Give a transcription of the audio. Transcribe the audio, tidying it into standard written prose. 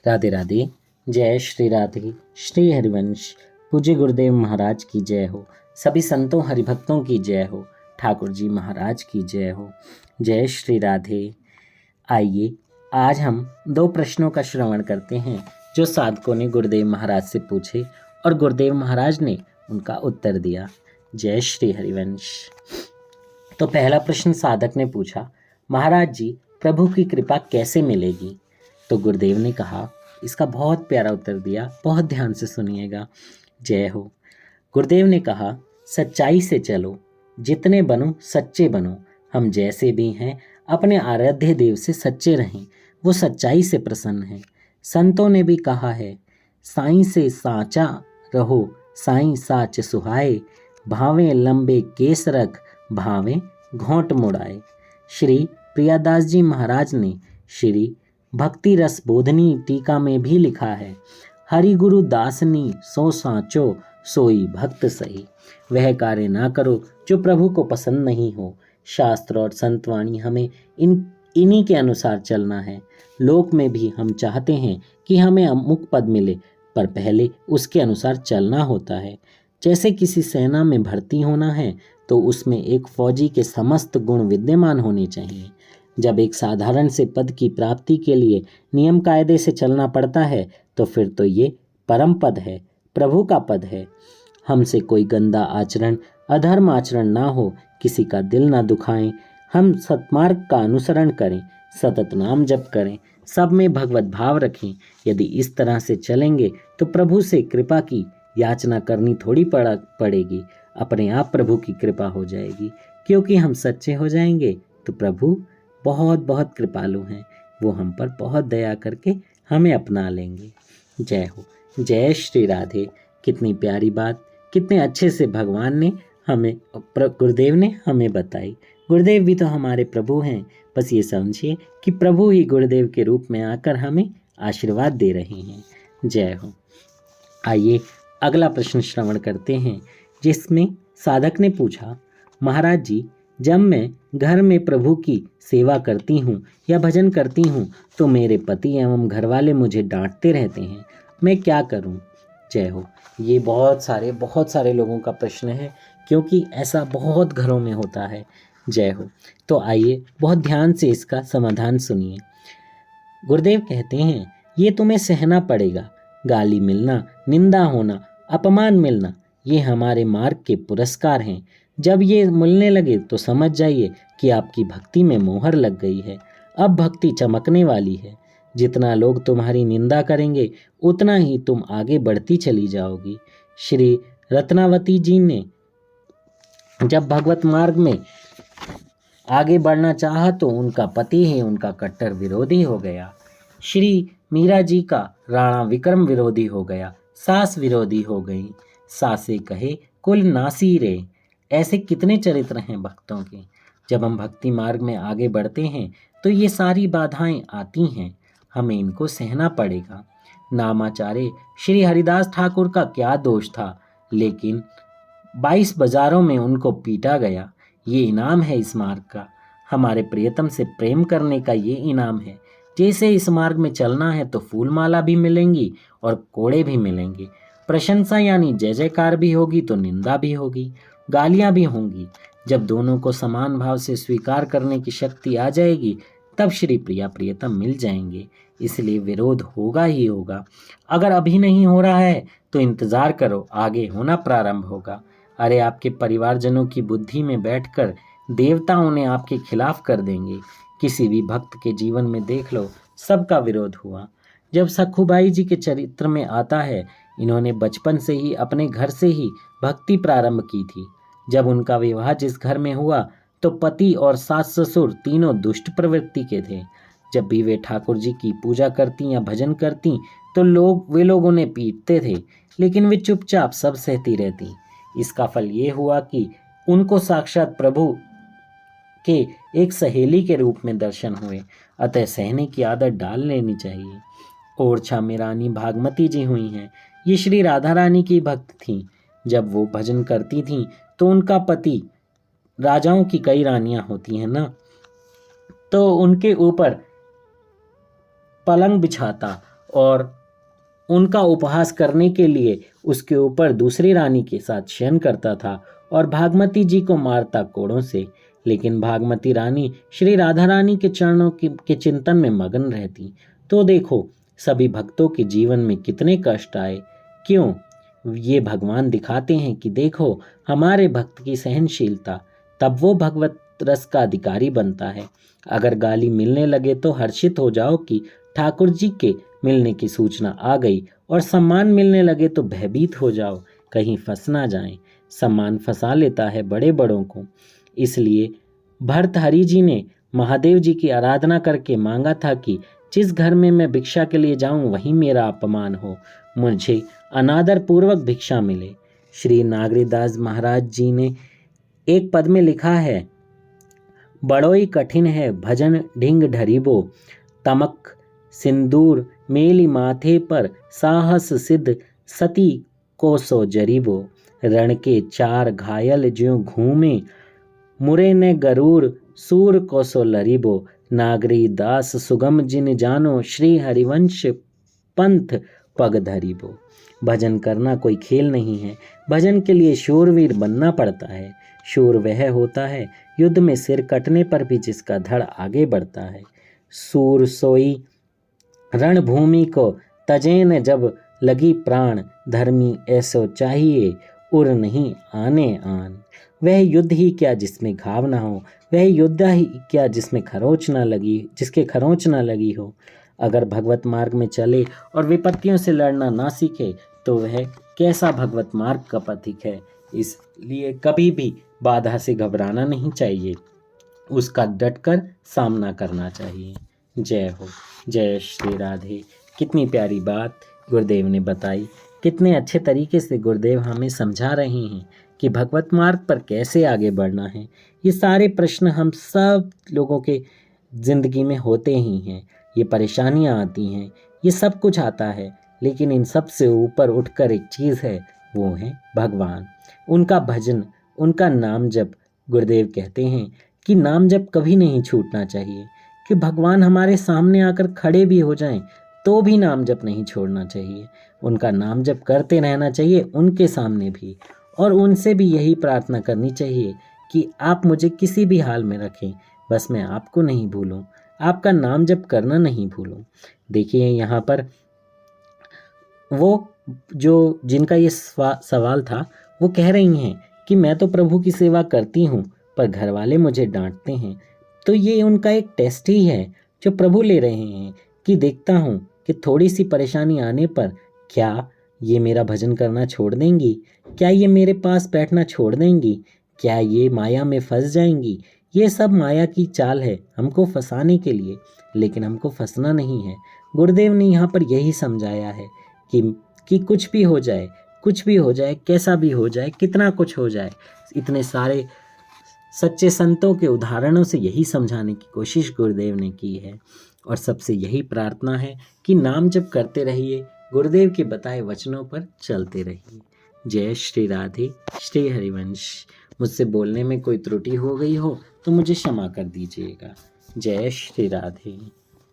राधे राधे। जय श्री राधे। श्री हरिवंश। पूज्य गुरुदेव महाराज की जय हो। सभी संतों हरिभक्तों की जय हो। ठाकुर जी महाराज की जय हो। जय श्री राधे। आइए आज हम दो प्रश्नों का श्रवण करते हैं जो साधकों ने गुरुदेव महाराज से पूछे और गुरुदेव महाराज ने उनका उत्तर दिया। जय श्री हरिवंश। तो पहला प्रश्न साधक ने पूछा, महाराज जी प्रभु की कृपा कैसे मिलेगी? तो गुरुदेव ने कहा, इसका बहुत प्यारा उत्तर दिया, बहुत ध्यान से सुनिएगा। जय हो। गुरुदेव ने कहा, सच्चाई से चलो, जितने बनो सच्चे बनो। हम जैसे भी हैं अपने आराध्य देव से सच्चे रहें, वो सच्चाई से प्रसन्न है। संतों ने भी कहा है, साईं से साचा रहो, साईं साच सुहाए। भावें लंबे केस रख, भावें घोंट मुड़ाए। श्री प्रियादास जी महाराज ने श्री भक्ति रस बोधनी टीका में भी लिखा है, हरि गुरु दासनी सो साचो, सोई भक्त सही। वह कार्य ना करो जो प्रभु को पसंद नहीं हो। शास्त्र और संतवाणी हमें इन्हीं के अनुसार चलना है। लोक में भी हम चाहते हैं कि हमें अमुक पद मिले, पर पहले उसके अनुसार चलना होता है। जैसे किसी सेना में भर्ती होना है तो उसमें एक फौजी के समस्त गुण विद्यमान होने चाहिए। जब एक साधारण से पद की प्राप्ति के लिए नियम कायदे से चलना पड़ता है तो फिर तो ये परम पद है, प्रभु का पद है। हमसे कोई गंदा आचरण, अधर्म आचरण ना हो, किसी का दिल ना दुखाएं, हम सत्मार्ग का अनुसरण करें, सतत नाम जप करें, सब में भगवत भाव रखें। यदि इस तरह से चलेंगे तो प्रभु से कृपा की याचना करनी थोड़ी पड़ेगी, अपने आप प्रभु की कृपा हो जाएगी। क्योंकि हम सच्चे हो जाएंगे तो प्रभु बहुत बहुत कृपालु हैं, वो हम पर बहुत दया करके हमें अपना लेंगे। जय हो। जय श्री राधे। कितनी प्यारी बात, कितने अच्छे से भगवान ने हमें, गुरुदेव ने हमें बताई। गुरुदेव भी तो हमारे प्रभु हैं। बस ये समझिए कि प्रभु ही गुरुदेव के रूप में आकर हमें आशीर्वाद दे रहे हैं। जय हो। आइए अगला प्रश्न श्रवण करते हैं, जिसमें साधक ने पूछा, महाराज जी जब मैं घर में प्रभु की सेवा करती हूँ या भजन करती हूँ तो मेरे पति एवं घरवाले मुझे डांटते रहते हैं, मैं क्या करूँ? जय हो। ये बहुत सारे लोगों का प्रश्न है, क्योंकि ऐसा बहुत घरों में होता है। जय हो। तो आइए बहुत ध्यान से इसका समाधान सुनिए। गुरुदेव कहते हैं, ये तुम्हें सहना पड़ेगा। गाली मिलना, निंदा होना, अपमान मिलना, ये हमारे मार्ग के पुरस्कार हैं। जब ये मिलने लगे तो समझ जाइए कि आपकी भक्ति में मोहर लग गई है। अब भक्ति चमकने वाली है। जितना लोग तुम्हारी निंदा करेंगे उतना ही तुम आगे बढ़ती चली जाओगी। श्री रत्नावती जी ने जब भगवत मार्ग में आगे बढ़ना चाहा तो उनका पति ही उनका कट्टर विरोधी हो गया। श्री मीरा जी का राणा विक्रम विरोधी हो गया, सास विरोधी हो गई। सासे कहे कुल नासी रे। ऐसे कितने चरित्र हैं भक्तों के। जब हम भक्ति मार्ग में आगे बढ़ते हैं तो ये सारी बाधाएं आती हैं, हमें इनको सहना पड़ेगा। नामाचार्य श्री हरिदास ठाकुर का क्या दोष था, लेकिन 22 बाजारों में उनको पीटा गया। ये इनाम है इस मार्ग का। हमारे प्रियतम से प्रेम करने का ये इनाम है। जैसे इस मार्ग में चलना है तो फूल माला भी मिलेंगी और कोड़े भी मिलेंगे। प्रशंसा यानी जय जयकार भी होगी तो निंदा भी होगी, गालियां भी होंगी। जब दोनों को समान भाव से स्वीकार करने की शक्ति आ जाएगी तब श्री प्रिया प्रियतम मिल जाएंगे। इसलिए विरोध होगा ही होगा। अगर अभी नहीं हो रहा है तो इंतजार करो, आगे होना प्रारंभ होगा। अरे आपके परिवारजनों की बुद्धि में बैठकर देवता उन्हें आपके खिलाफ कर देंगे। किसी भी भक्त के जीवन में देख लो, सबका विरोध हुआ। जब सखुबाई जी के चरित्र में आता है, इन्होंने बचपन से ही अपने घर से ही भक्ति प्रारंभ की थी। जब उनका विवाह जिस घर में हुआ तो पति और सास ससुर तीनों दुष्ट प्रवृत्ति के थे। जब भी वे ठाकुर जी की पूजा करती या भजन करती तो वे लोग उन्हें पीटते थे, लेकिन वे चुपचाप सब सहती रहती। इसका फल ये हुआ कि उनको साक्षात प्रभु के एक सहेली के रूप में दर्शन हुए। अतः सहने की आदत डाल लेनी चाहिए। ओरछा में रानी भागमती जी हुई हैं। ये श्री राधा रानी की भक्त थीं। जब वो भजन करती थीं तो उनका पति, राजाओं की कई रानियां होती हैं ना, तो उनके ऊपर पलंग बिछाता और उनका उपहास करने के लिए उसके ऊपर दूसरी रानी के साथ शयन करता था और भागमती जी को मारता कोड़ों से। लेकिन भागमती रानी श्री राधा रानी के चरणों के चिंतन में मगन रहती। तो देखो सभी भक्तों के जीवन में कितने कष्ट आए, क्यों? ये भगवान दिखाते हैं कि देखो हमारे भक्त की सहनशीलता, तब वो भगवत रस का अधिकारी बनता है। अगर गाली मिलने लगे तो हर्षित हो जाओ कि ठाकुर जी के मिलने की सूचना आ गई, और सम्मान मिलने लगे तो भयभीत हो जाओ कहीं फंस ना जाएं। सम्मान फंसा लेता है बड़े बड़ों को। इसलिए भर्तहरि जी ने महादेव जी की आराधना करके मांगा था कि जिस घर में मैं भिक्षा के लिए जाऊं वहीं मेरा अपमान हो, मुझे अनादर पूर्वक भिक्षा मिले। श्री नागरीदास महाराज जी ने एक पद में लिखा है, बड़ोई कठिन है भजन ढिंग ढरीबो, तमक सिंदूर मेली माथे पर साहस सिद्ध सती कोसो जरीबो, रण के चार घायल ज्यों घूमे मुरे ने गरूर सूर कोसो लरीबो, नागरी दास सुगम जिन जानो श्री हरिवंश पंथ पग धरीबो। भजन करना कोई खेल नहीं है, भजन के लिए शूरवीर बनना पड़ता है। शूर वह होता है युद्ध में सिर कटने पर भी जिसका धड़ आगे बढ़ता है। सूर सोई रणभूमि को तजेन जब लगी प्राण, धर्मी ऐसो चाहिए उर नहीं आने आन। वह युद्ध ही क्या जिसमें घाव ना हो, वह युद्ध ही क्या जिसमें जिसके खरोंच ना लगी हो। अगर भगवत मार्ग में चले और विपत्तियों से लड़ना ना सीखे तो वह कैसा भगवत मार्ग का पथिक है। इसलिए कभी भी बाधा से घबराना नहीं चाहिए, उसका डटकर सामना करना चाहिए। जय हो। जय श्री राधे। कितनी प्यारी बात गुरुदेव ने बताई, कितने अच्छे तरीके से गुरुदेव हमें समझा रहे हैं कि भगवत मार्ग पर कैसे आगे बढ़ना है। ये सारे प्रश्न हम सब लोगों के ज़िंदगी में होते ही हैं, ये परेशानियां आती हैं, ये सब कुछ आता है, लेकिन इन सब से ऊपर उठकर एक चीज़ है, वो है भगवान, उनका भजन, उनका नाम जप। गुरुदेव कहते हैं कि नाम जप कभी नहीं छूटना चाहिए, कि भगवान हमारे सामने आकर खड़े भी हो जाएं तो भी नाम जप नहीं छोड़ना चाहिए। उनका नाम जप करते रहना चाहिए उनके सामने भी, और उनसे भी यही प्रार्थना करनी चाहिए कि आप मुझे किसी भी हाल में रखें, बस मैं आपको नहीं भूलूं, आपका नाम जप करना नहीं भूलूं। देखिए यहाँ पर वो जो जिनका ये सवाल था वो कह रही हैं कि मैं तो प्रभु की सेवा करती हूँ पर घर वाले मुझे डांटते हैं। तो ये उनका एक टेस्ट ही है जो प्रभु ले रहे हैं कि देखता हूँ कि थोड़ी सी परेशानी आने पर क्या ये मेरा भजन करना छोड़ देंगी, क्या ये मेरे पास बैठना छोड़ देंगी, क्या ये माया में फंस जाएंगी। ये सब माया की चाल है हमको फंसाने के लिए, लेकिन हमको फंसना नहीं है। गुरुदेव ने यहाँ पर यही समझाया है कि कुछ भी हो जाए, कुछ भी हो जाए, कैसा भी हो जाए, कितना कुछ हो जाए, इतने सारे सच्चे संतों के उदाहरणों से यही समझाने की कोशिश गुरुदेव ने की है। और सबसे यही प्रार्थना है कि नाम जप करते रहिए, गुरुदेव के बताए वचनों पर चलते रहिए। जय श्री राधे। श्री हरिवंश। मुझसे बोलने में कोई त्रुटि हो गई हो तो मुझे क्षमा कर दीजिएगा। जय श्री राधे।